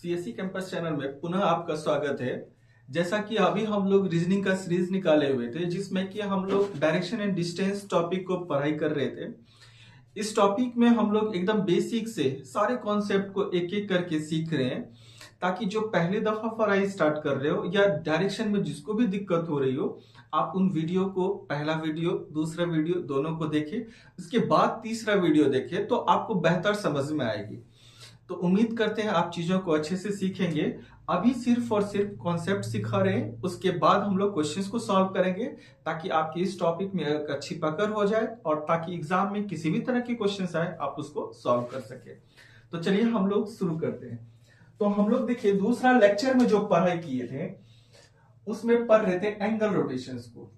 CSC campus channel में पुनः आपका स्वागत है। जैसा कि अभी हम लोग रीजनिंग का सीरीज निकाले हुए थे जिसमें कि हम लोग डायरेक्शन एंड डिस्टेंस टॉपिक को पढ़ाई कर रहे थे। इस टॉपिक में हम लोग एकदम बेसिक से सारे कॉन्सेप्ट को एक एक करके सीख रहे हैं ताकि जो पहली दफा पढ़ाई स्टार्ट कर रहे हो या डायरेक्शन में जिसको भी दिक्कत हो रही हो, आप उन वीडियो को पहला वीडियो दूसरा वीडियो दोनों को देखें, उसके बाद तीसरा वीडियो देखें तो आपको बेहतर समझ में आएगी। तो उम्मीद करते हैं आप चीजों को अच्छे से सीखेंगे। अभी सिर्फ और सिर्फ कॉन्सेप्ट सिखा रहे हैं, उसके बाद हम लोग क्वेश्चंस को सॉल्व करेंगे ताकि आपकी इस टॉपिक में एक अच्छी पकड़ हो जाए और ताकि एग्जाम में किसी भी तरह की क्वेश्चंस आए आप उसको सॉल्व कर सके। तो चलिए हम लोग शुरू करते हैं। तो हम लोग देखिए दूसरा लेक्चर में जो पढ़ाई किए थे उसमें पढ़ रहे थे एंगल रोटेशंस को,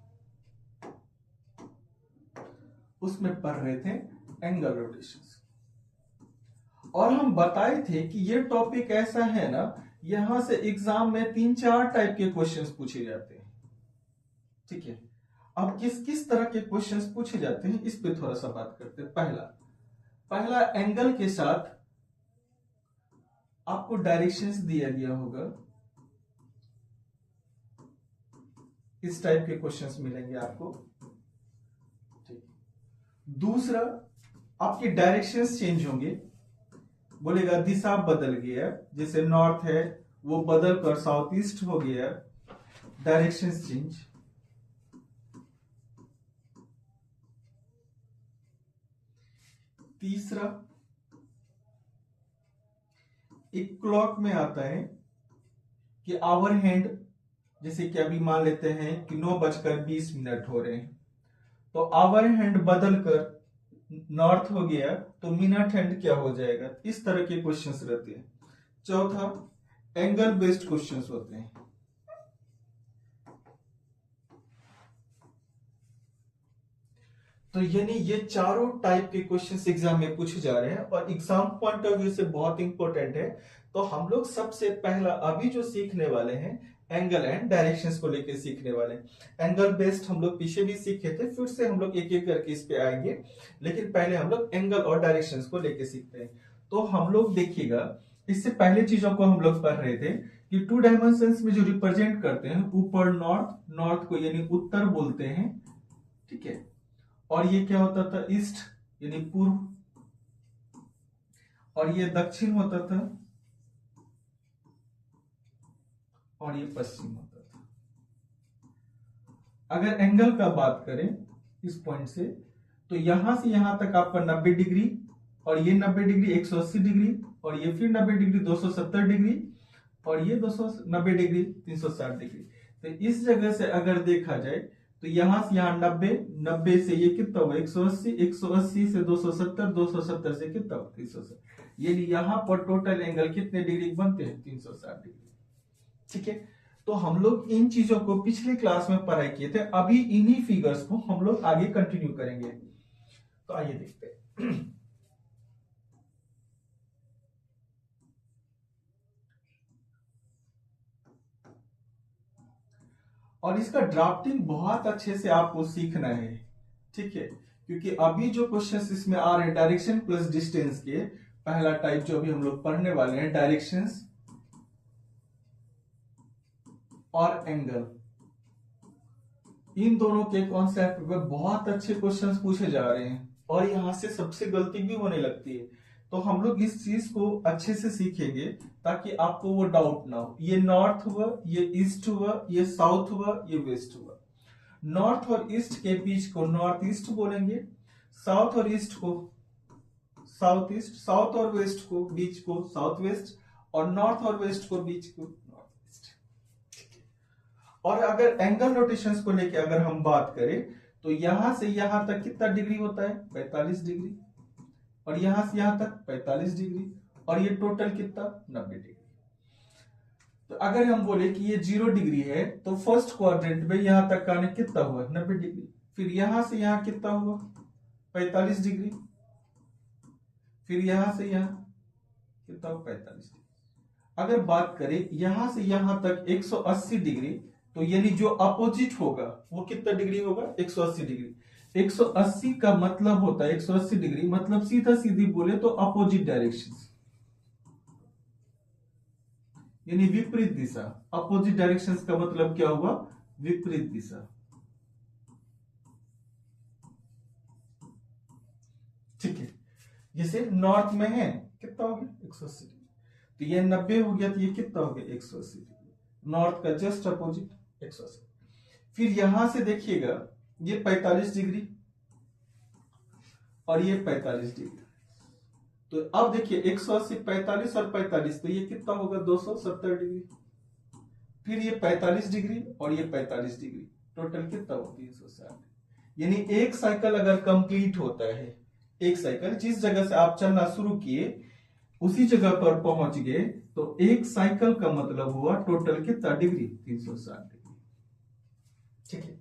एंगल रोटेशंस। और हम बताए थे कि ये टॉपिक ऐसा है ना, यहां से एग्जाम में 3-4 टाइप के क्वेश्चंस पूछे जाते हैं। ठीक है, अब किस किस तरह के क्वेश्चंस पूछे जाते हैं इस पे थोड़ा सा बात करते हैं। पहला एंगल के साथ आपको डायरेक्शंस दिया गया होगा, इस टाइप के क्वेश्चंस मिलेंगे आपको। ठीक, दूसरा आपके डायरेक्शंस चेंज होंगे, बोलेगा दिशा बदल गया, जैसे नॉर्थ है वो बदल कर साउथ ईस्ट हो गया, डायरेक्शन चेंज। तीसरा एक क्लॉक में आता है कि आवर हैंड, जैसे कि अभी मान लेते हैं कि 9:20 हो रहे हैं, तो आवर हैंड बदल कर नॉर्थ हो गया तो मिनट हैंड क्या हो जाएगा। इस तरह के क्वेश्चंस रहते हैं। चौथा एंगल बेस्ड क्वेश्चंस होते हैं। तो यानी ये चारों टाइप के क्वेश्चंस एग्जाम में पूछे जा रहे हैं और एग्जाम पॉइंट ऑफ व्यू से बहुत इंपॉर्टेंट है। तो हम लोग सबसे पहला अभी जो सीखने वाले हैं एंगल एंड डायरेक्शंस को लेकर सीखने वाले। एंगल बेस्ड हम लोग पीछे भी सीखे थे, फिर से हम लोग एक एक करके इस पे आएंगे, लेकिन पहले हम लोग एंगल और डायरेक्शंस को लेकर सीखते हैं। तो हम लोग देखिएगा, इससे पहले चीजों को हम लोग पढ़ रहे थे कि 2 डायमेंशंस में जो रिप्रेजेंट करते हैं, ऊपर नॉर्थ को यानी उत्तर बोलते हैं। ठीक है, और ये क्या होता था ईस्ट यानी पूर्व, और ये दक्षिण होता था, और ये पश्चिम होता था। अगर एंगल का बात करें इस पॉइंट से, तो यहां से यहां तक आपका 90 डिग्री, और ये 90 डिग्री 180 डिग्री, और ये फिर 90 डिग्री 270 डिग्री, और ये 290 डिग्री 360 डिग्री। तो इस जगह से अगर देखा जाए तो यहां से यहां 90 से ये कितना हुआ 180, 180 से 270, 270 से कितना हुआ 360, यानी यहां पर टोटल एंगल कितने डिग्री बनते हैं 360 डिग्री। ठीक है, तो हम लोग इन चीजों को पिछले क्लास में पढ़ाई किए थे, अभी इन्हीं फिगर्स को हम लोग आगे कंटिन्यू करेंगे। तो आइए देखते हैं। और इसका ड्राफ्टिंग बहुत अच्छे से आपको सीखना है। ठीक है, क्योंकि अभी जो क्वेश्चंस इसमें आ रहे हैं डायरेक्शन प्लस डिस्टेंस के, पहला टाइप जो अभी हम लोग पढ़ने वाले हैं डायरेक्शंस और एंगल, इन दोनों के कॉन्सेप्ट पे बहुत अच्छे क्वेश्चंस पूछे जा रहे हैं और यहां से सबसे गलती भी होने लगती है। तो हम लोग इस चीज को अच्छे से सीखेंगे ताकि आपको वो डाउट ना हो। ये नॉर्थ हुआ, ये ईस्ट हुआ, ये साउथ हुआ, ये वेस्ट हुआ। नॉर्थ और ईस्ट के बीच को नॉर्थ ईस्ट बोलेंगे, साउथ और ईस्ट को साउथ ईस्ट, साउथ और वेस्ट को बीच को साउथ वेस्ट, और नॉर्थ और वेस्ट को बीच को नॉर्थ ईस्ट। और अगर एंगल रोटेशंस को लेके अगर हम बात करें तो यहां से यहां तक कितना डिग्री होता है 45 डिग्री, और यहां से यहां तक 45 डिग्री, और ये टोटल कितना 90 डिग्री। तो अगर हम बोले कि ये 0 डिग्री है तो फर्स्ट क्वाड्रेंट में यहां तक आने कितना हुआ 90 डिग्री, फिर यहां से यहां कितना हुआ 45 डिग्री, फिर यहां से यहां कितना हुआ 45 डिग्री। अगर बात करें यहां से यहां तक 180 डिग्री, तो यानी जो अपोजिट होगा वो कितना डिग्री होगा 180 डिग्री। 180 का मतलब होता है 180 डिग्री मतलब सीधा सीधी बोले तो अपोजिट डायरेक्शन। यानी विपरीत दिशा। अपोजिट डायरेक्शंस का मतलब क्या हुआ? विपरीत दिशा। ठीक है, जैसे नॉर्थ में है कितना हो गया 180 डिग्री, तो ये 90 हो गया, तो ये कितना हो गया 180 डिग्री। नॉर्थ का जस्ट अपोजिट 180। फिर यहां से देखिएगा ये 45 डिग्री और ये 45 डिग्री, तो अब देखिए 180, 45 और 45, तो ये कितना होगा 270 डिग्री। फिर ये 45 डिग्री और ये 45 डिग्री, टोटल कितना हो 360। यानी एक साइकिल अगर कंप्लीट होता है, एक साइकिल जिस जगह से आप चलना शुरू किए उसी जगह पर पहुंच गए, तो एक साइकिल का मतलब हुआ टोटल कितना डिग्री 360 डिग्री। ठीक है,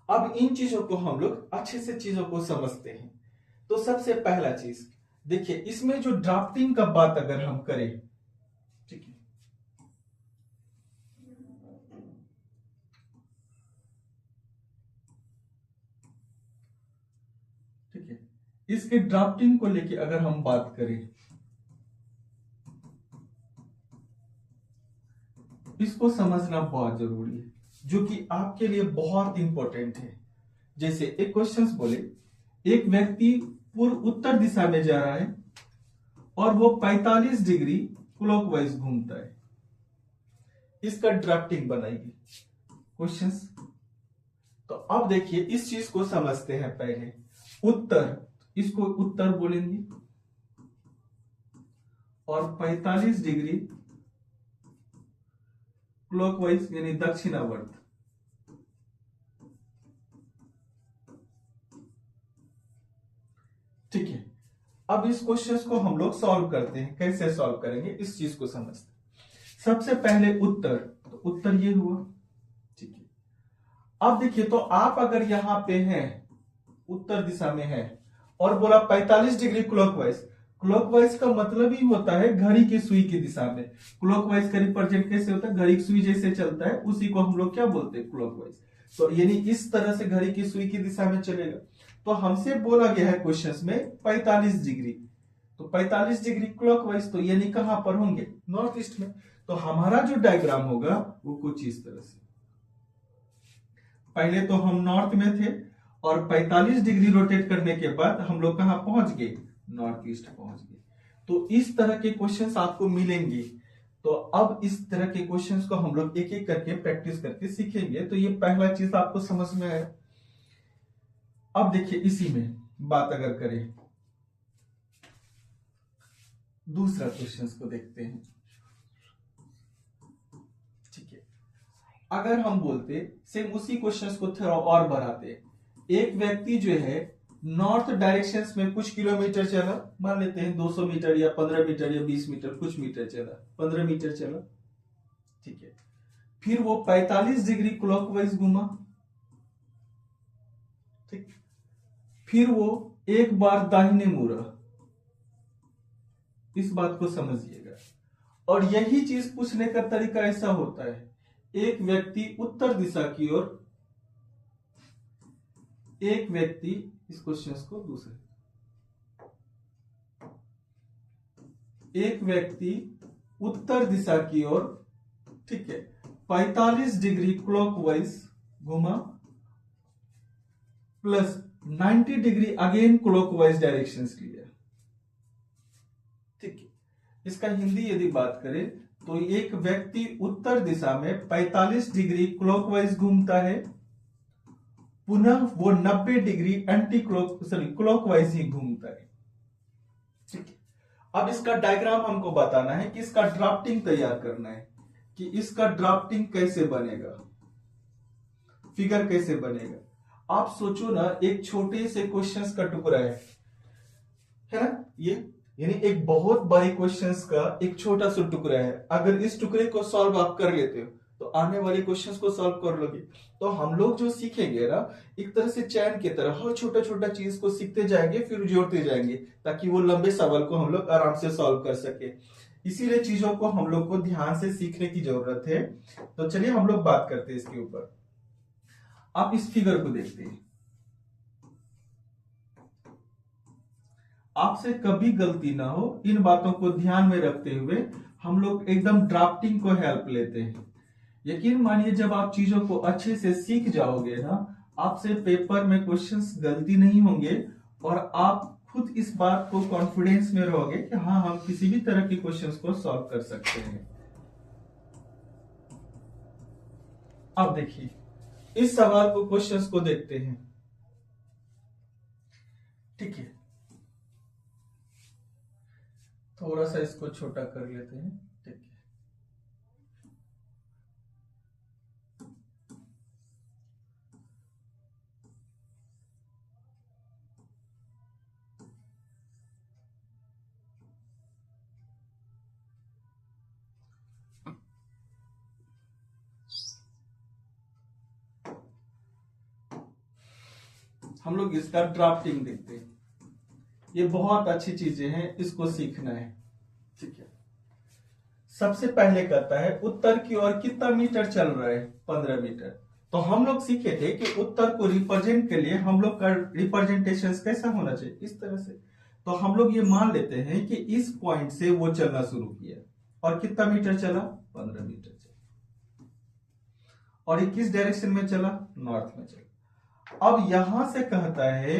अब इन चीजों को हम लोग अच्छे से चीजों को समझते हैं। तो सबसे पहला चीज देखिए, इसमें जो ड्राफ्टिंग का बात अगर हम करें, ठीक है, ठीक है, इसके ड्राफ्टिंग को लेके अगर हम बात करें, इसको समझना बहुत जरूरी है, जो कि आपके लिए बहुत इंपॉर्टेंट है। जैसे एक क्वेश्चंस बोले, एक व्यक्ति पूर्व उत्तर दिशा में जा रहा है और वो 45 डिग्री क्लॉकवाइज घूमता है, इसका ड्राफ्टिंग बनाएगी क्वेश्चंस। तो अब देखिए इस चीज को समझते हैं पहले। उत्तर, इसको उत्तर बोलेंगे, और 45 डिग्री क्लॉकवाइज यानी दक्षिणावर्त। ठीक है, अब इस क्वेश्चंस को हम लोग सॉल्व करते हैं। कैसे सॉल्व करेंगे इस चीज को समझते हैं। सबसे पहले उत्तर, तो उत्तर ये हुआ। ठीक है, अब देखिए, तो आप अगर यहां पे हैं, उत्तर दिशा में है और बोला 45 डिग्री क्लॉकवाइज, क्लॉकवाइज का मतलब ही होता है घड़ी की सुई की दिशा में। क्लॉकवाइज का रिप्रेजेंट कैसे होता है? घड़ी की सुई जैसे चलता है उसी को हम लोग क्या बोलते हैं? क्लॉकवाइज। तो यानी इस तरह से घड़ी की सुई की दिशा में चलेगा। तो हमसे बोला गया है क्वेश्चंस में 45 डिग्री, तो 45 डिग्री क्लॉकवाइज, तो यानी कहां पर होंगे? नॉर्थ ईस्ट में। तो हमारा जो डायग्राम होगा वो कुछ इस तरह से, पहले तो हम नॉर्थ में थे और 45 डिग्री रोटेट करने के बाद हम लोग कहां पहुंच गए? नॉर्थ ईस्ट पहुंच गए। तो इस तरह के क्वेश्चंस आपको मिलेंगे। तो अब इस तरह के क्वेश्चंस को हम लोग एक एक करके प्रैक्टिस करके सीखेंगे। तो ये पहला चीज आपको समझ में आया। अब देखिए इसी में बात अगर करें, दूसरा क्वेश्चंस को देखते हैं। ठीक है, अगर हम बोलते सेम उसी क्वेश्चंस को थोड़ा और बढ़ाते, एक व्यक्ति जो है नॉर्थ डायरेक्शंस में कुछ किलोमीटर चला, मान लेते हैं 200 मीटर या 15 मीटर या 20 मीटर, कुछ मीटर चला, 15 मीटर चला। ठीक है, फिर वो 45 डिग्री क्लॉकवाइज घूमा। ठीक, फिर वो एक बार दाहिने मुड़ा। इस बात को समझिएगा। और यही चीज पूछने का तरीका ऐसा होता है, एक व्यक्ति उत्तर दिशा की ओर, एक व्यक्ति, इस क्वेश्चन को दूसरे, एक व्यक्ति उत्तर दिशा की ओर, ठीक है, 45 डिग्री क्लॉकवाइज घुमा plus 90 degree again clockwise directions लिया। ठीक है, इसका हिंदी यदि बात करें तो एक व्यक्ति उत्तर दिशा में 45 डिग्री क्लॉकवाइज घूमता है, पुनः वो 90 डिग्री एंटी क्लॉकवाइज ही घूमता है। ठीक है, अब इसका डायग्राम हमको बताना है कि इसका ड्राफ्टिंग तैयार करना है कि इसका ड्राफ्टिंग कैसे बनेगा, फिगर कैसे बनेगा। आप सोचो ना, एक छोटे से क्वेश्चंस का टुकड़ा है ना ये, यानी एक बहुत बड़े क्वेश्चंस का एक छोटा सा टुकड़ा है। अगर इस टुकड़े को सॉल्व आप कर लेते हो तो आने वाले क्वेश्चंस को सॉल्व कर लोगे। तो हम लोग जो सीखेंगे ना, एक तरह से चैन की तरह हर छोटा छोटा चीज को सीखते जाएंगे, फिर जोड़ते जाएंगे, ताकि वो लंबे सवाल को हम लोग आराम से सॉल्व कर सके। इसीलिए चीजों को हम लोग को ध्यान से सीखने की जरूरत है। तो चलिए हम लोग बात करते हैं इसके ऊपर। आप इस फिगर को देखते हैं, आपसे कभी गलती ना हो, इन बातों को ध्यान में रखते हुए हम लोग एकदम ड्राफ्टिंग को हेल्प लेते हैं। यकीन मानिए जब आप चीजों को अच्छे से सीख जाओगे ना, आपसे पेपर में क्वेश्चंस गलती नहीं होंगे और आप खुद इस बात को कॉन्फिडेंस में रहोगे कि हाँ हम किसी भी तरह के क्वेश्चंस को सॉल्व कर सकते हैं। अब देखिए इस सवाल को, क्वेश्चंस को देखते हैं। ठीक है, थोड़ा सा इसको छोटा कर लेते हैं। ठीक है, हम लोग इसका ड्राफ्टिंग देखते हैं। ये बहुत अच्छी चीजें हैं, इसको सीखना है। ठीक है, सबसे पहले कहता है उत्तर की ओर कितना मीटर चल रहा है, 15 मीटर। तो हम लोग सीखे थे कि उत्तर को रिप्रेजेंट के लिए हम लोग का रिप्रेजेंटेशन कैसा होना चाहिए, इस तरह से। तो हम लोग ये मान लेते हैं कि इस पॉइंट से वो चलना शुरू किया और कितना मीटर चला, 15 मीटर चला। और ये किस डायरेक्शन में चला, नॉर्थ में चला। अब यहां से कहता है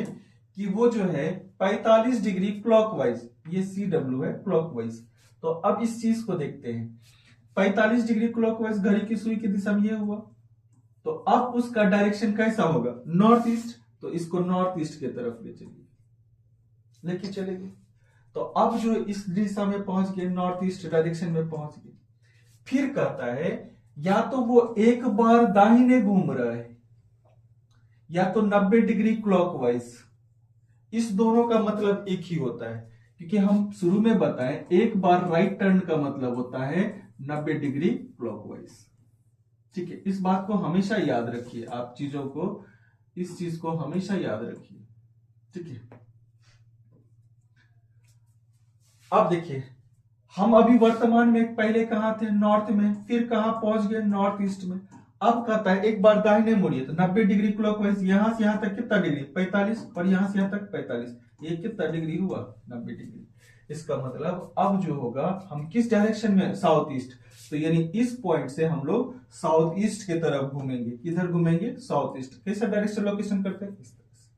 कि वो जो है 45 डिग्री क्लॉकवाइज, ये CW है क्लॉकवाइज। तो अब इस चीज को देखते हैं, 45 डिग्री क्लॉकवाइज घड़ी की सुई की दिशा में ये हुआ, तो अब उसका डायरेक्शन कैसा होगा, नॉर्थ ईस्ट। तो इसको नॉर्थ ईस्ट की तरफ ले चलिए, लेके चलेंगे। तो अब जो इस दिशा में पहुंच गए, नॉर्थ ईस्ट डायरेक्शन में पहुंच गए। फिर कहता है या तो वो एक बार दाहिने घूम रहा है या तो 90 डिग्री क्लॉकवाइज। इस दोनों का मतलब एक ही होता है, क्योंकि हम शुरू में बताएं एक बार राइट टर्न का मतलब होता है 90 डिग्री क्लॉकवाइज। ठीक है, इस बात को हमेशा याद रखिए, आप चीजों को, इस चीज को हमेशा याद रखिए। ठीक है, अब देखिए हम अभी वर्तमान में पहले कहां थे, नॉर्थ में, फिर कहां पहुंच गए, नॉर्थ ईस्ट में। अब कहता है एक बार दाहिने मुड़िए, तो 90 डिग्री क्लॉकवाइज, यहां से यहां तक कितना डिग्री, 45, और यहां से यहां तक 45, ये कितना डिग्री हुआ, 90 डिग्री। इसका मतलब अब जो होगा, हम किस डायरेक्शन में, साउथ ईस्ट। तो यानी इस पॉइंट से हम लोग साउथ ईस्ट की तरफ घूमेंगे। किधर घूमेंगे, साउथ ईस्ट। कैसा डायरेक्शन लोकेशन करते हैं, इस तरह से।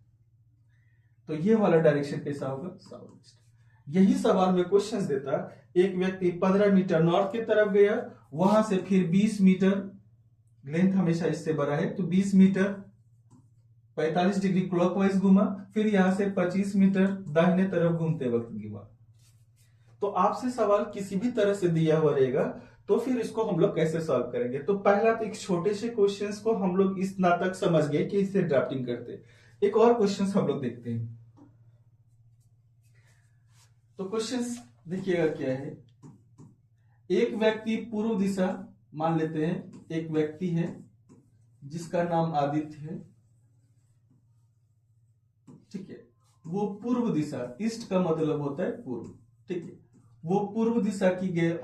तो ये वाला डायरेक्शन कैसा होगा, साउथ ईस्ट। यही सवाल में क्वेश्चन देता, एक व्यक्ति 15 मीटर नॉर्थ की तरफ गया, वहां से फिर 20 मीटर, लेंथ हमेशा इससे बड़ा है, तो 20 मीटर 45 डिग्री क्लॉकवाइज घूमा, फिर यहां से 25 मीटर दाहिने तरफ घूमते वक्त घूमा। तो आपसे सवाल किसी भी तरह से दिया हुआ रहेगा, तो फिर इसको हम लोग कैसे सॉल्व करेंगे। तो पहला तो एक छोटे से क्वेश्चंस को हम लोग इस ना तक समझ गए कि इससे ड्राफ्टिंग करते। एक और क्वेश्चंस हम लोग देखते हैं। तो क्वेश्चंस देखिएगा क्या है, एक व्यक्ति पूर्व दिशा, मान लेते हैं एक व्यक्ति है जिसका नाम आदित्य है। ठीक है, वो पूर्व दिशा, ईस्ट का मतलब होता है पूर्व। ठीक है, वो पूर्व दिशा की गया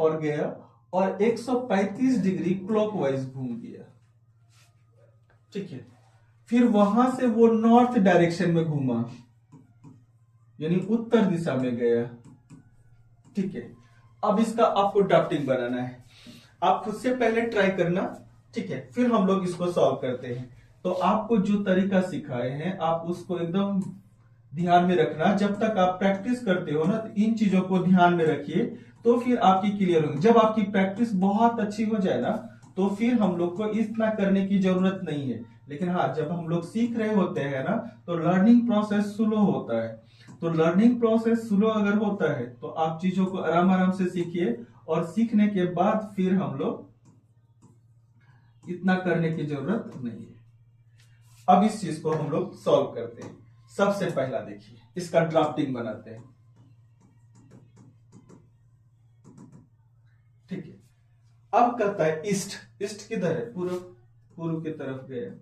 और 135 डिग्री क्लॉकवाइज घूम गया। ठीक है, फिर वहां से वो नॉर्थ डायरेक्शन में घूमा, यानी उत्तर दिशा में गया। ठीक है, अब इसका आपको ड्राफ्टिंग बनाना है, आप खुद से पहले ट्राई करना। ठीक है, फिर हम लोग इसको सॉल्व करते हैं। तो आपको जो तरीका सिखाए हैं आप उसको एकदम ध्यान में रखना। जब तक आप प्रैक्टिस करते हो ना, तो इन चीजों को ध्यान में रखिए, तो फिर आपकी क्लियर होगी। जब आपकी प्रैक्टिस बहुत अच्छी हो जाए ना, तो फिर हम लोग को इतना करने की जरूरत नहीं है। लेकिन हाँ, जब हम लोग सीख रहे होते हैं ना, तो लर्निंग प्रोसेस स्लो होता है। तो लर्निंग प्रोसेस स्लो अगर होता है तो आप चीजों को आराम आराम से सीखिए, और सीखने के बाद फिर हम लोग इतना करने की जरूरत नहीं है। अब इस चीज को हम लोग सॉल्व करते हैं। सबसे पहला देखिए, इसका ड्राफ्टिंग बनाते हैं। ठीक है, अब कहता है ईस्ट। ईस्ट किधर है, पूर्व, पूर्व की तरफ गया।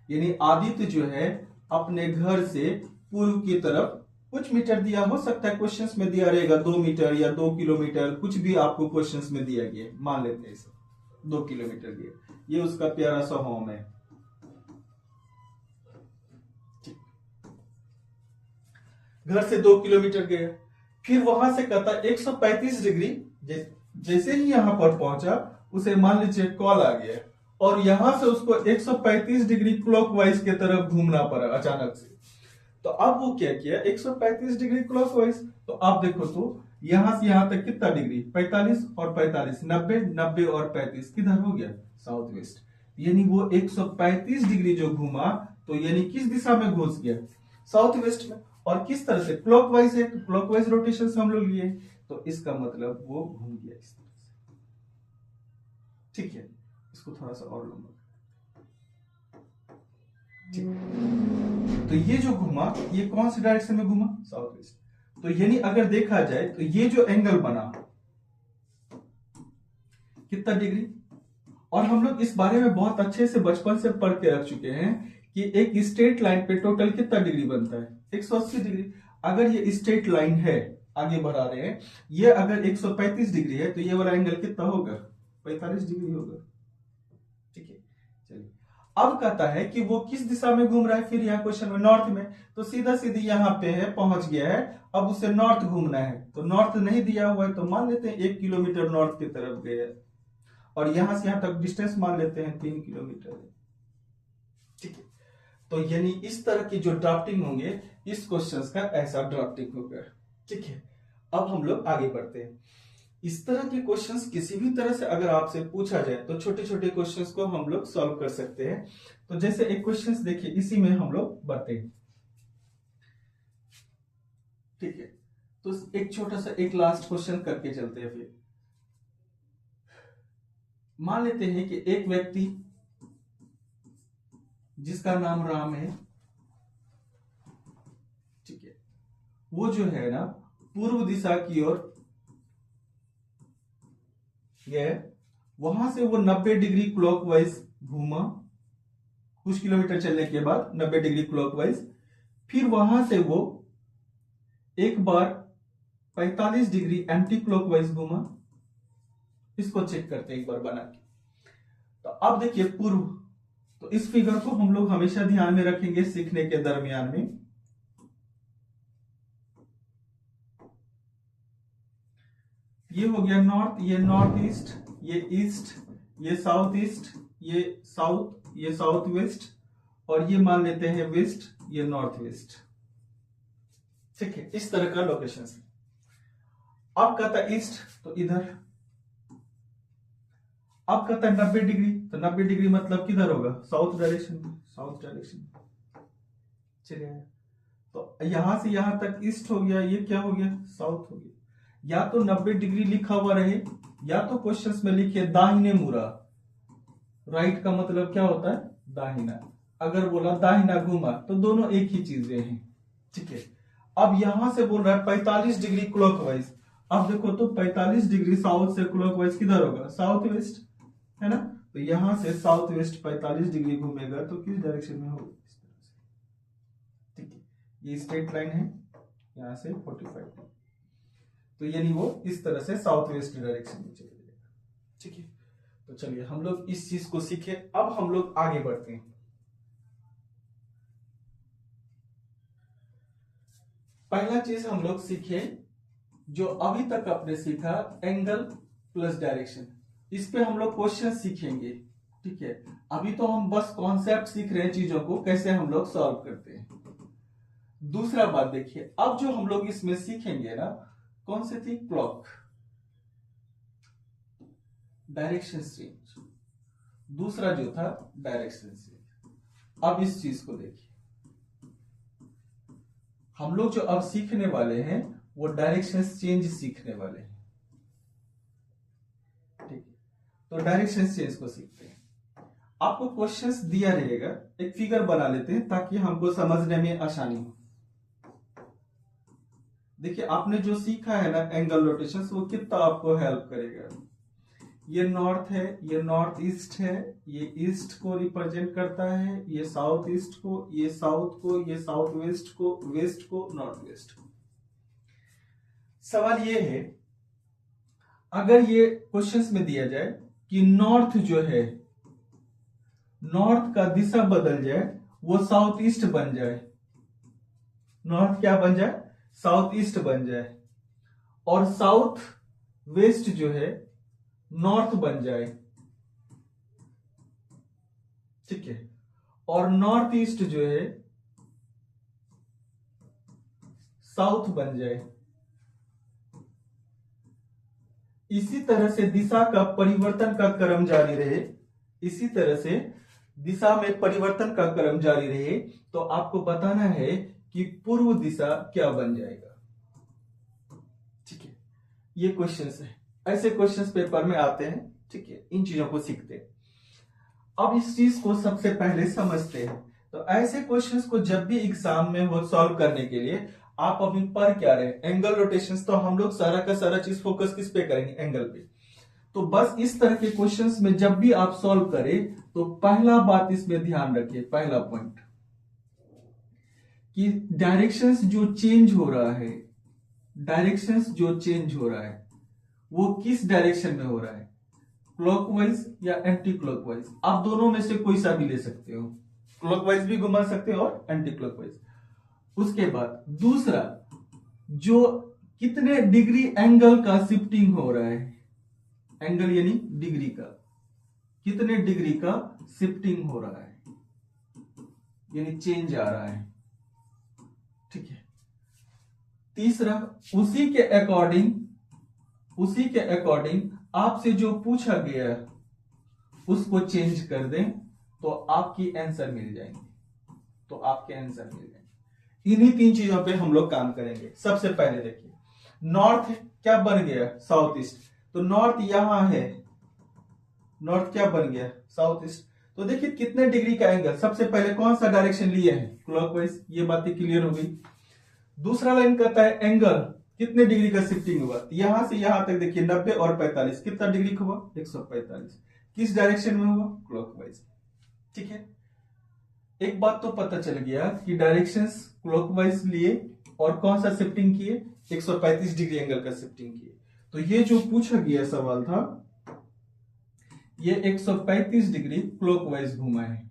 यानी आदित्य जो है अपने घर से पूर्व की तरफ कुछ मीटर दिया, हो सकता है क्वेश्चंस में दिया रहेगा 2 मीटर या 2 किलोमीटर, कुछ भी आपको क्वेश्चंस में दिया गया, मान लेते हैं इसे 2 किलोमीटर दिया। ये उसका प्यारा सा होम है। घर से 2 किलोमीटर गया, फिर वहां से कहता 135 डिग्री, जैसे ही यहां पर पहुंचा उसे मान लीजिए कॉल आ गया और यहां से उसको 135 डिग्री क्लॉकवाइज की तरफ घूमना पड़ा अचानक से। तो अब वो क्या किया, 135 डिग्री क्लॉकवाइज। तो आप देखो तो यहां से यहां तक कितना डिग्री, 45 और 45, 90, 90 और 35 किधर हो गया, साउथ वेस्ट। यानी वो 135 डिग्री जो घूमा तो यानी किस दिशा में घुस गया, साउथ वेस्ट में। और किस तरह से, क्लॉकवाइज है, क्लॉकवाइज रोटेशन से हम लोग लिए, तो इसका मतलब वो घूम गया इस तरह से। ठीक है, इसको थोड़ा सा और लंबा, ठीक। तो ये जो घुमा ये कौन सी डायरेक्शन में घुमा, साउथ वेस्ट। तो यानी अगर देखा जाए तो ये जो एंगल बना कितना डिग्री, और हम लोग इस बारे में बहुत अच्छे से बचपन से पढ़ के रख चुके हैं कि एक स्ट्रेट लाइन पे टोटल कितना डिग्री बनता है, 180 डिग्री। अगर ये स्ट्रेट लाइन है, आगे बढ़ा रहे हैं, ये अगर 135 डिग्री है तो ये वाला एंगल कितना होगा, 45 डिग्री होगा। ठीक है, चलिए अब कहता है कि वो किस दिशा में घूम रहा है, फिर यहाँ क्वेश्चन में नॉर्थ में। तो सीधा सीधी यहाँ पे है, पहुंच गया है, अब उसे नॉर्थ घूमना है। तो नॉर्थ नहीं दिया हुआ है तो मान लेते हैं 1 किलोमीटर नॉर्थ की तरफ गया, और यहां से यहां तक डिस्टेंस मान लेते हैं 3 किलोमीटर है। ठीक है, तो यानी इस तरह की जो ड्राफ्टिंग होंगे, इस क्वेश्चंस का ऐसा ड्राफ्टिंग होगा। ठीक है, अब हम लोग आगे बढ़ते हैं। इस तरह के क्वेश्चंस किसी भी तरह से अगर आपसे पूछा जाए तो छोटे छोटे क्वेश्चंस को हम लोग सॉल्व कर सकते हैं। तो जैसे एक क्वेश्चंस देखिए, इसी में हम लोग बढ़ते हैं। ठीक है, तो एक छोटा सा एक लास्ट क्वेश्चन करके चलते हैं। फिर मान लेते हैं कि एक व्यक्ति जिसका नाम राम है, ठीक है, वो जो है ना पूर्व दिशा की ओर गए, वहां से वो 90 डिग्री क्लॉकवाइज घूमा, कुछ किलोमीटर चलने के बाद 90 डिग्री क्लॉकवाइज, फिर वहां से वो एक बार 45 डिग्री एंटी क्लॉकवाइज घूमा। इसको चेक करते हैं एक बार बना के। तो अब देखिए पूर्व, तो इस फिगर को हम लोग हमेशा ध्यान में रखेंगे सीखने के दरमियान में। ये हो गया नॉर्थ, ये नॉर्थ ईस्ट, ये ईस्ट, ये साउथ ईस्ट, ये साउथ, ये साउथ वेस्ट, और ये मान लेते हैं वेस्ट, ये नॉर्थ वेस्ट। ठीक है, इस तरह का लोकेशन है। अब कहता है ईस्ट, तो इधर। अब कहता है 90 डिग्री, तो 90 डिग्री मतलब किधर होगा, साउथ डायरेक्शन में, साउथ डायरेक्शन। चलिए, तो यहां से यहां तक ईस्ट हो गया, ये क्या हो गया, साउथ हो गया। या तो 90 डिग्री लिखा हुआ रहे, या तो क्वेश्चंस में लिखे दाहिने मुड़ा। राइट का मतलब क्या होता है, दाहिना। अगर बोला दाहिना घुमा तो दोनों एक ही चीजें हैं। ठीक है, अब यहां से बोल रहा है 45 डिग्री क्लॉकवाइज। अब देखो तो 45 डिग्री साउथ से क्लॉकवाइज किधर होगा, साउथ वेस्ट, है ना। तो यहां से साउथ वेस्ट 45 डिग्री घूमेगा तो किस डायरेक्शन में होगा, इस तरह से। ठीक है, ये स्ट्रेट लाइन है, यहां से 45, तो यानी वो इस तरह से साउथ वेस्ट डायरेक्शन में चले जाएगा। ठीक है, तो चलिए हम लोग इस चीज को सीखे। अब हम लोग आगे बढ़ते हैं। पहला चीज हम लोग सीखे, जो अभी तक आपने सीखा, एंगल प्लस डायरेक्शन। इस पे हम लोग क्वेश्चन सीखेंगे। ठीक है, अभी तो हम बस कॉन्सेप्ट सीख रहे हैं, चीजों को कैसे हम लोग सॉल्व करते हैं। दूसरा बात देखिए, अब जो हम लोग इसमें सीखेंगे ना, कौन सी थी, क्लॉक, डायरेक्शन चेंज। दूसरा जो था डायरेक्शन चेंज। अब इस चीज को देखिए, हम लोग जो अब सीखने वाले हैं वो डायरेक्शन चेंज सीखने वाले हैं। ठीक है, तो डायरेक्शन चेंज को सीखते हैं। आपको क्वेश्चंस दिया रहेगा, एक फिगर बना लेते हैं ताकि हमको समझने में आसानी हो। देखिए आपने जो सीखा है ना एंगल रोटेशन, वो कितना आपको हेल्प करेगा। ये नॉर्थ है, ये नॉर्थ ईस्ट है, ये ईस्ट को रिप्रेजेंट करता है, ये साउथ ईस्ट को, ये साउथ को, ये साउथ वेस्ट को, वेस्ट को, नॉर्थ वेस्ट को। सवाल ये है, अगर ये क्वेश्चंस में दिया जाए कि नॉर्थ जो है, नॉर्थ का दिशा बदल जाए, वो साउथ ईस्ट बन जाए, नॉर्थ क्या बन जाए, साउथ ईस्ट बन जाए, और साउथ वेस्ट जो है नॉर्थ बन जाए, ठीक है, और नॉर्थ ईस्ट जो है साउथ बन जाए। इसी तरह से दिशा का परिवर्तन का क्रम जारी रहे, इसी तरह से दिशा में परिवर्तन का क्रम जारी रहे, तो आपको बताना है कि पूर्व दिशा क्या बन जाएगा, ठीक है। ये क्वेश्चंस है, ऐसे क्वेश्चंस पेपर में आते हैं, ठीक है, इन चीजों को सीखते हैं। अब इस चीज को सबसे पहले समझते हैं। तो ऐसे क्वेश्चंस को जब भी एग्जाम में हो सॉल्व करने के लिए आप अभी पढ़ क्या रहे, एंगल रोटेशंस, तो हम लोग सारा का सारा चीज फोकस किस पे करेंगे, एंगल पे। तो बस इस तरह के क्वेश्चंस में जब भी आप सॉल्व करें तो पहला बात इसमें ध्यान रखिए, पहला पॉइंट कि डायरेक्शंस जो चेंज हो रहा है, डायरेक्शंस जो चेंज हो रहा है वो किस डायरेक्शन में हो रहा है, क्लॉकवाइज या एंटी क्लॉकवाइज। आप दोनों में से कोई सा भी ले सकते हो, क्लॉकवाइज भी घुमा सकते हो और एंटी क्लॉकवाइज। उसके बाद दूसरा, जो कितने डिग्री एंगल का शिफ्टिंग हो रहा है, एंगल यानी डिग्री का, कितने डिग्री का शिफ्टिंग हो रहा है, यानी चेंज आ रहा है, ठीक है। तीसरा, उसी के अकॉर्डिंग आपसे जो पूछा गया उसको चेंज कर दें तो आपकी आंसर मिल जाएंगे, तो आपके आंसर मिल जाएंगे। इन्हीं तीन चीजों पे हम लोग काम करेंगे। सबसे पहले देखिए, नॉर्थ क्या बन गया, साउथ ईस्ट, तो नॉर्थ यहां है, नॉर्थ क्या बन गया, साउथ ईस्ट। तो देखिए कितने डिग्री का एंगल, सबसे पहले कौन सा डायरेक्शन लिए है, क्लॉकवाइज, ये बातें क्लियर हो गई। दूसरा लाइन कहता है एंगल कितने डिग्री का शिफ्टिंग हुआ, यहां से यहां तक देखिए 90 और 45, कितना डिग्री का हुआ, 145, किस डायरेक्शन में हुआ, क्लॉकवाइज, ठीक है। एक बात तो पता चल गया कि डायरेक्शंस क्लॉकवाइज लिए और कौन सा शिफ्टिंग किए, 135 डिग्री एंगल का शिफ्टिंग किए। तो ये जो पूछा गया सवाल था ये 135 डिग्री क्लॉकवाइज घुमा है।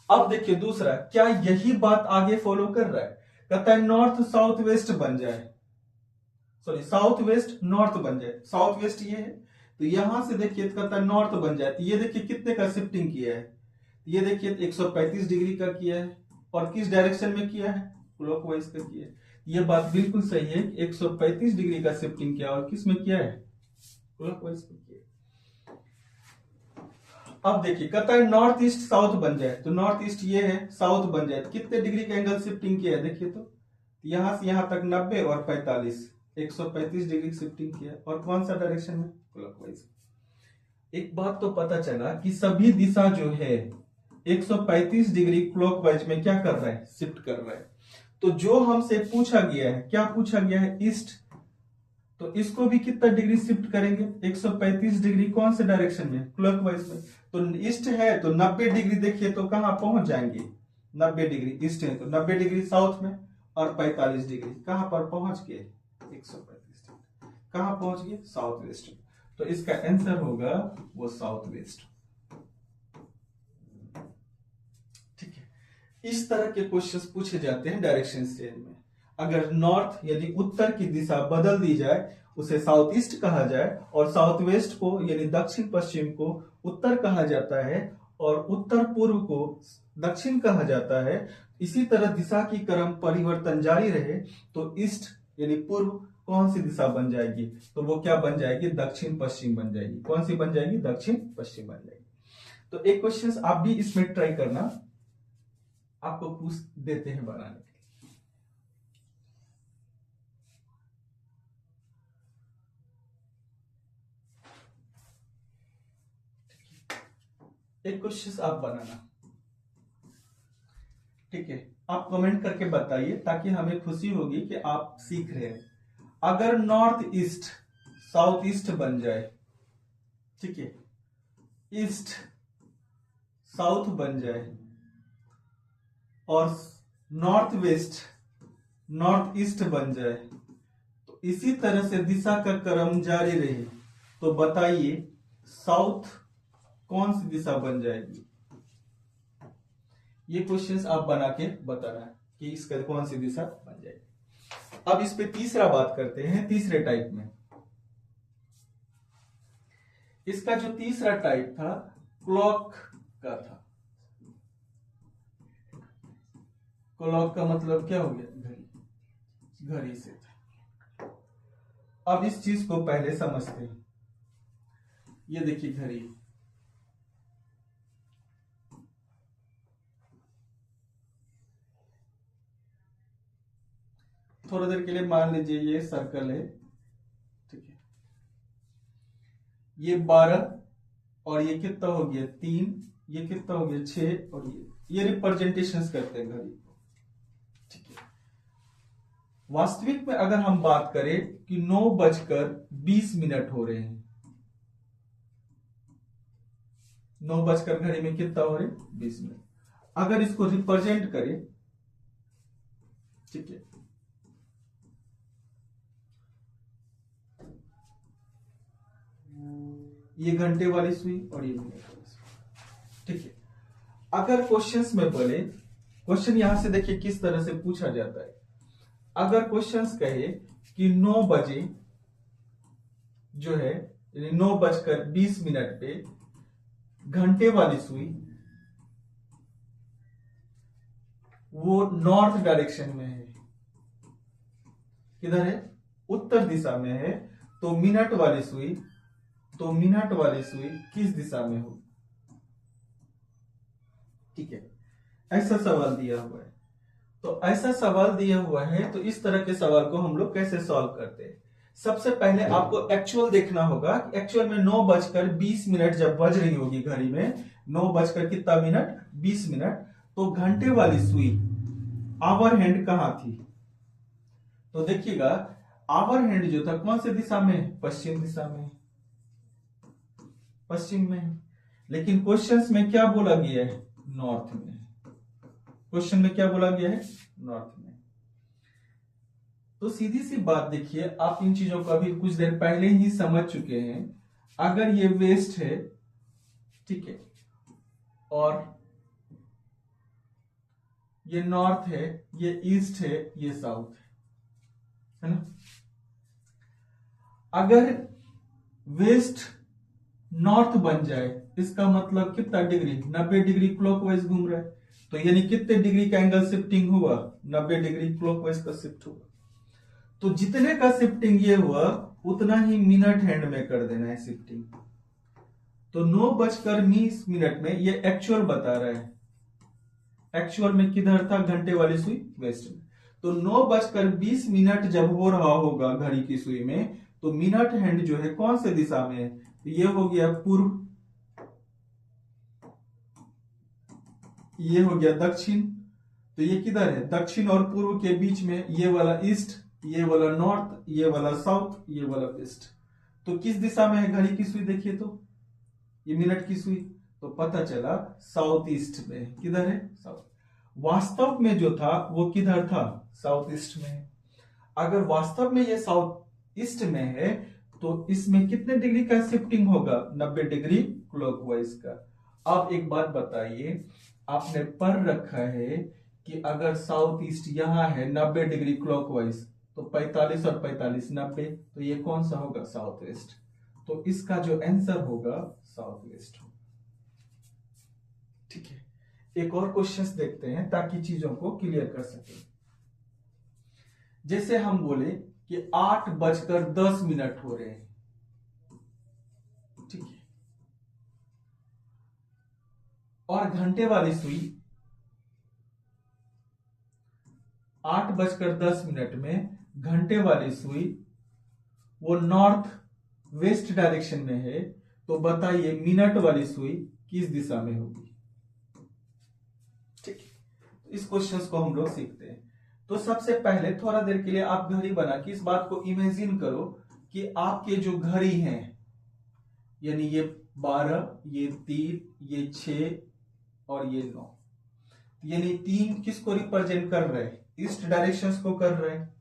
अब देखिए दूसरा, क्या यही बात आगे फॉलो कर रहा है, कहता है नॉर्थ साउथ वेस्ट बन जाए, सॉरी साउथ वेस्ट नॉर्थ बन जाए, साउथ वेस्ट ये है, तो यहां से देखिए कहता है नॉर्थ बन जाए, तो ये देखिए कितने का शिफ्टिंग किया है, ये देखिए 135 डिग्री का किया है, और किस डायरेक्शन में किया है, क्लॉकवाइज का किया है। ये बात बिल्कुल सही है, 135 डिग्री का शिफ्टिंग किया और किस में किया है, क्लॉकवाइज में किया। अब देखिए कहता है नॉर्थ ईस्ट साउथ बन जाए, तो नॉर्थ ईस्ट ये है, साउथ बन जाए, कितने डिग्री का एंगल शिफ्टिंग किया है, देखिए तो यहां से यहां तक 90 और 45, 135 डिग्री शिफ्टिंग किया, और कौन सा डायरेक्शन में, क्लॉकवाइज। एक बात तो पता चला कि सभी दिशा जो है 135 डिग्री क्लॉकवाइज में क्या कर रहा है, शिफ्ट कर रहा है। तो जो हमसे पूछा गया है, क्या पूछा गया है, ईस्ट, तो इसको भी कितना डिग्री शिफ्ट करेंगे, 135 डिग्री, कौन से डायरेक्शन में, क्लॉकवाइज में। तो ईस्ट है तो 90 डिग्री, देखिए तो कहां पहुंच जाएंगे, 90 डिग्री ईस्ट है तो 90 डिग्री साउथ में, और 45 डिग्री कहां पर पहुंच गए, 135 डिग्री कहां पहुंच गए, साउथ वेस्ट में। तो इसका आंसर होगा वो साउथ वेस्ट, ठीक है। इस तरह के क्वेश्चंस पूछे जाते हैं डायरेक्शन चेंज में। अगर नॉर्थ यानी उत्तर की दिशा बदल दी जाए उसे साउथ ईस्ट कहा जाए, और साउथ वेस्ट को यानी दक्षिण पश्चिम को उत्तर कहा जाता है, और उत्तर पूर्व को दक्षिण कहा जाता है। इसी तरह दिशा की क्रम परिवर्तन जारी रहे तो ईस्ट यानी पूर्व कौन सी दिशा बन जाएगी, तो वो क्या बन जाएगी, दक्षिण पश्चिम बन जाएगी। कौन सी बन जाएगी, दक्षिण पश्चिम बन जाएगी। तो एक क्वेश्चन आप भी इसमें ट्राई करना, आपको पूछ देते हैं बनाने। एक क्वेश्चन आप बनाना, ठीक है। आप कमेंट करके बताइए ताकि हमें खुशी होगी कि आप सीख रहे हैं। अगर नॉर्थ ईस्ट साउथ ईस्ट बन जाए, ठीक है, ईस्ट साउथ बन जाए, और नॉर्थ वेस्ट नॉर्थ ईस्ट बन जाए, तो इसी तरह से दिशा का क्रम जारी रहे, तो बताइए साउथ कौन सी दिशा बन जाएगी। ये क्वेश्चंस आप बना के बताना कि इसका कौन सी दिशा बन जाएगी। अब इस पे तीसरा बात करते हैं, तीसरे टाइप में। इसका जो तीसरा टाइप था क्लॉक का था। क्लॉक का मतलब क्या हो गया? घड़ी, घड़ी से था। अब इस चीज को पहले समझते हैं। ये देखिए घड़ी, थोड़ी देर के लिए मान लीजिए ये सर्कल है, ठीक है। ये 12 और ये कितना हो गया 3, ये कितना हो गया 6, और ये रिप्रेजेंटेशंस करते हैं घड़ी को, ठीक है। वास्तविक में अगर हम बात करें कि 9:20 हो रहे हैं, 9 घड़ी में कितना हो रहे 20 मिनट। अगर इसको रिप्रेजेंट करें, ठीक है, ये घंटे वाली सुई और ये मिनट वाली सुई, ठीक है। अगर क्वेश्चंस में बोले, क्वेश्चन यहां से देखिए किस तरह से पूछा जाता है। अगर क्वेश्चंस कहे कि 9 बजे जो है 9:20 पे घंटे वाली सुई वो नॉर्थ डायरेक्शन में है, किधर है? उत्तर दिशा में है, तो मिनट वाली सुई किस दिशा में होगी? ठीक है, ऐसा सवाल दिया हुआ है। तो ऐसा सवाल दिया हुआ है, तो इस तरह के सवाल को हम लोग कैसे सॉल्व करते हैं? सबसे पहले आपको एक्चुअल देखना होगा कि एक्चुअल में 9:20 जब बज रही होगी घड़ी में, 9 कितना मिनट 20 मिनट, तो घंटे वाली सुई आवर हैंड कहां थी? तो देखिएगा आवर हैंड जो था कौन से दिशा में? पश्चिम दिशा में, पश्चिम में। लेकिन क्वेश्चंस में क्या बोला गया है? नॉर्थ में। क्वेश्चन में क्या बोला गया है? नॉर्थ में। तो सीधी सी बात देखिए, आप इन चीजों को अभी कुछ देर पहले ही समझ चुके हैं। अगर ये वेस्ट है, ठीक है, और ये नॉर्थ है, ये ईस्ट है, ये साउथ है ना? अगर वेस्ट नॉर्थ बन जाए, इसका मतलब कितना डिग्री? 90 डिग्री क्लॉकवाइज घूम रहा है, तो यानी कितने डिग्री का एंगल शिफ्टिंग हुआ? 90 डिग्री क्लॉकवाइज का शिफ्ट हुआ। तो जितने का शिफ्टिंग ये हुआ उतना ही मिनट हैंड में कर देना है शिफ्टिंग। तो 9:20 में ये एक्चुअल बता रहा है, एक्चुअल में किधर था? घंटे वाली सुई वेस्ट में। तो 9:20 जब हो रहा होगा घड़ी की सुई में, तो मिनट हैंड जो है कौन से दिशा में है? तो ये हो गया पूर्व, ये हो गया दक्षिण, तो ये किधर है? दक्षिण और पूर्व के बीच में, ये वाला ईस्ट, ये वाला नॉर्थ, ये वाला साउथ, ये वाला वेस्ट। तो किस दिशा में है घड़ी की सुई? देखिए तो ये मिनट की सुई, तो पता चला साउथ ईस्ट में। किधर है? साउथ। वास्तव में जो था वो किधर था? साउथ ईस्ट में। अगर वास्तव में ये साउथ ईस्ट में है, तो इसमें कितने डिग्री का शिफ्टिंग होगा? 90 डिग्री क्लॉकवाइज का। अब एक बात बताइए, आपने पढ़ रखा है कि अगर साउथ ईस्ट यहां है 90 डिग्री क्लॉकवाइज, तो 45 और 45 90, तो ये कौन सा होगा? South west. तो इसका जो आंसर होगा साउथ वेस्ट होगा। ठीक है, एक और क्वेश्चंस देखते हैं ताकि चीजों को क्लियर कर सके। जैसे हम बोले कि 8:10 हो रहे हैं, ठीक है, और घंटे वाली सुई 8:10 में घंटे वाली सुई वो नॉर्थ वेस्ट डायरेक्शन में है, तो बताइए मिनट वाली सुई किस दिशा में होगी? ठीक है, इस क्वेश्चंस को हम लोग सीखते हैं। तो सबसे पहले थोड़ा देर के लिए आप घड़ी बना के इस बात को इमेजिन करो कि आपके जो घड़ी हैं, यानी ये 12, ये 3, ये 6 और ये 9, यानी 3 किसको रिप्रेजेंट कर रहे हैं? ईस्ट डायरेक्शंस को कर रहे हैं।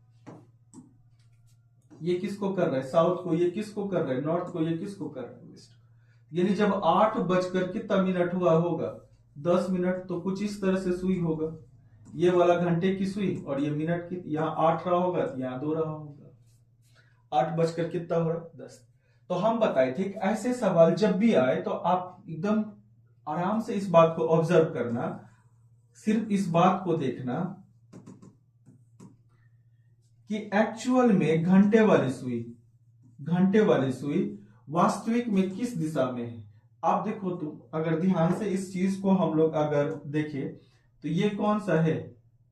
ये किसको कर रहा है? साउथ को। ये किसको कर रहा है? नॉर्थ को। ये किसको कर रहा है? वेस्ट। यानी जब 8 बजकर कितना मिनट हुआ होगा? 10 मिनट, तो कुछ इस तरह से सुई होगा। ये वाला घंटे की सुई और ये मिनट की, यहाँ 8 रहा होगा तो यहाँ 2 रहा होगा। 8 बजकर कितना हो रहा है? 10। तो हम बताए थे कि ऐसे सवाल जब भी आए तो आप एकदम आराम से इस बात को ऑब्जर्व करना, सिर्फ इस बात को देखना कि एक्चुअल में घंटे वाली सुई वास्तविक में किस दिशा में है। आप देखो तो अगर ध्यान से इस चीज को हम लोग अगर देखें तो ये कौन सा है?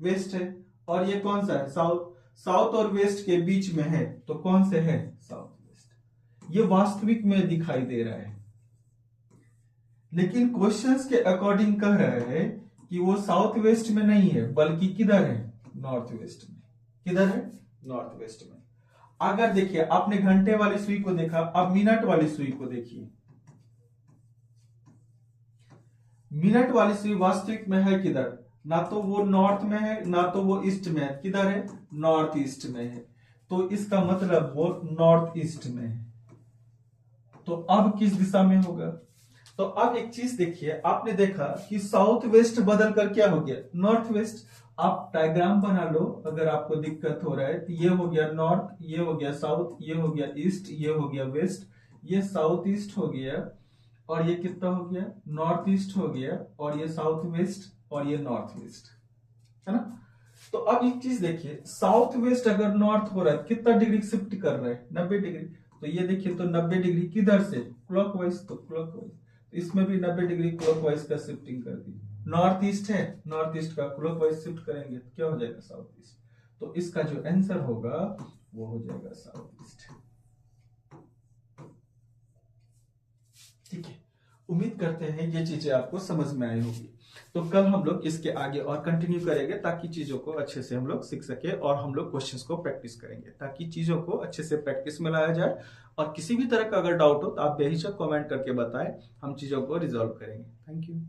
वेस्ट है। और ये कौन सा है? साउथ। साउथ और वेस्ट के बीच में है तो कौन से है? South west. ये वास्तविक में दिखाई दे रहा है, लेकिन क्वेश्चंस के अकॉर्डिंग कह रहा है कि वो साउथ वेस्ट में नहीं है, बल्कि किधर है? नॉर्थ वेस्ट में। किधर है? नॉर्थ वेस्ट में। अगर देखिए आपने घंटे वाली सुई को देखा, अब मिनट वाली सुई को देखिए। मिनट वाली सुई वास्तविक में है किधर? ना तो वो नॉर्थ में है, ना तो वो ईस्ट में है। किधर है? नॉर्थ ईस्ट में है। तो इसका मतलब वो नॉर्थ ईस्ट में है। तो अब किस दिशा में होगा? तो अब एक चीज देखिए, आपने देखा कि साउथ वेस्ट बदल कर क्या हो गया? North west. आप डायग्राम बना लो अगर आपको दिक्कत हो रहा है। तो ये हो गया नॉर्थ, ये हो गया साउथ, ये हो गया ईस्ट, ये हो गया वेस्ट, ये साउथ ईस्ट हो गया, और ये कितना हो गया? नॉर्थ ईस्ट हो गया, और ये साउथ वेस्ट, और ये नॉर्थ वेस्ट, है ना। तो अब एक चीज देखिए, साउथ वेस्ट अगर नॉर्थ हो रहा है कितना डिग्री शिफ्ट कर रहा है? 90 डिग्री। तो ये देखिए, तो 90 डिग्री किधर से? क्लॉकवाइज। तो क्लॉकवाइज, इसमें भी 90 डिग्री क्लॉकवाइज का शिफ्टिंग कर दी। नॉर्थ ईस्ट है, नॉर्थ ईस्ट का क्लॉकवाइज शिफ्ट करेंगे तो क्या हो जाएगा? South east. तो इसका जो आंसर होगा वो हो जाएगा साउथ ईस्ट। ठीक है, उम्मीद करते हैं ये चीजें आपको समझ में आई होगी। तो कल हम लोग इसके आगे और कंटिन्यू करेंगे ताकि चीजों को अच्छे से हम लोग सीख सके, और हम लोग क्वेश्चंस को प्रैक्टिस करेंगे ताकि चीजों को अच्छे से प्रैक्टिस में लाया जाए। और किसी भी तरह का अगर डाउट हो तो आप बेहिचक कमेंट करके बताएं, हम चीजों को रिजॉल्व करेंगे। Thank you.